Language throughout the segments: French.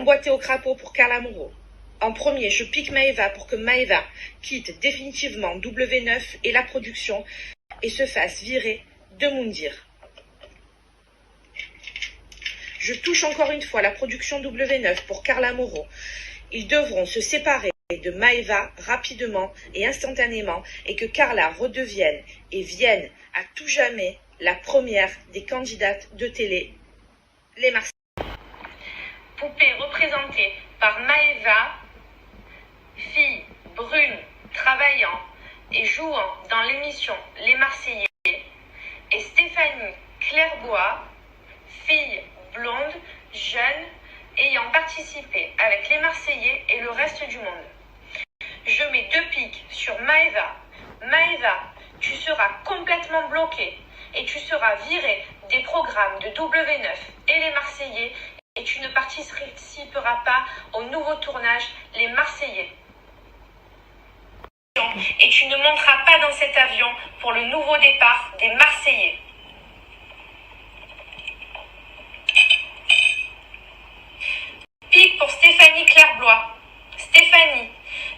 emboîté au crapaud pour Carla Moreau. En premier, je pique Maeva pour que Maeva quitte définitivement W9 et la production et se fasse virer de Moundir. Je touche encore une fois la production W9 pour Carla Moreau. Ils devront se séparer de Maeva rapidement et instantanément et que Carla redevienne et vienne à tout jamais la première des candidates de télé, les Marseillais. Poupée représentée par Maeva, fille brune, travaillant et jouant dans l'émission Les Marseillais, et Stéphanie Clairbois, fille blonde, jeune, ayant participé avec les Marseillais et le reste du monde. Je mets 2 piques sur Maeva. Maeva, tu seras complètement bloquée et tu seras virée des programmes de W9 et les Marseillais et tu ne participeras pas au nouveau tournage Les Marseillais. Et tu ne monteras pas dans cet avion pour le nouveau départ des Marseillais. Pique pour Stéphanie Clairbois. Stéphanie,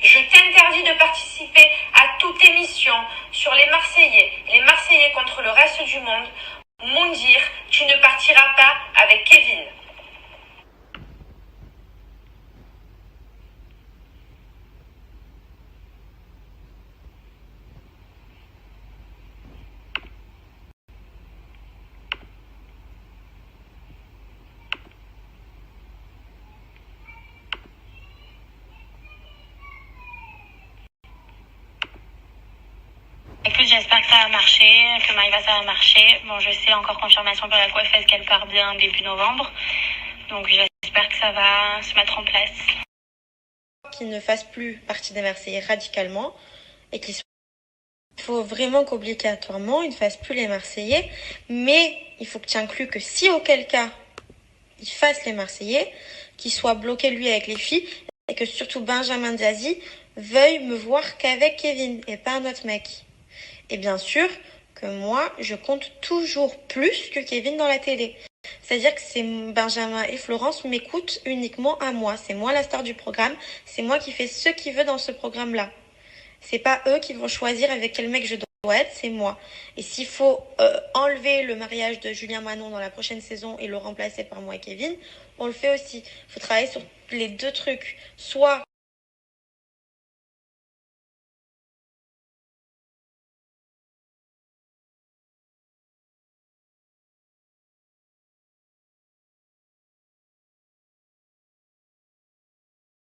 je t'interdis de participer à toute émission sur les Marseillais contre le reste du monde. Moundir, tu ne partiras pas avec Kevin. Écoute, j'espère que ça va marcher, que Maeva ça va marcher. Bon, je sais encore confirmation pour la coiffeuse qu'elle part bien début novembre. Donc j'espère que ça va se mettre en place. Qu'il ne fasse plus partie des Marseillais radicalement et qu'il soit... Il faut vraiment qu'obligatoirement il ne fasse plus les Marseillais, mais il faut que tu inclues que si auquel cas il fasse les Marseillais, qu'il soit bloqué lui avec les filles et que surtout Benjamin Diazy veuille me voir qu'avec Kevin et pas un autre mec. Et bien sûr que moi, je compte toujours plus que Kevin dans la télé. C'est-à-dire que c'est Benjamin et Florence m'écoutent uniquement à moi. C'est moi la star du programme. C'est moi qui fais ce qu'il veut dans ce programme-là. C'est pas eux qui vont choisir avec quel mec je dois être, c'est moi. Et s'il faut enlever le mariage de Julien Manon dans la prochaine saison et le remplacer par moi et Kevin, on le fait aussi. Il faut travailler sur les 2 trucs. Soit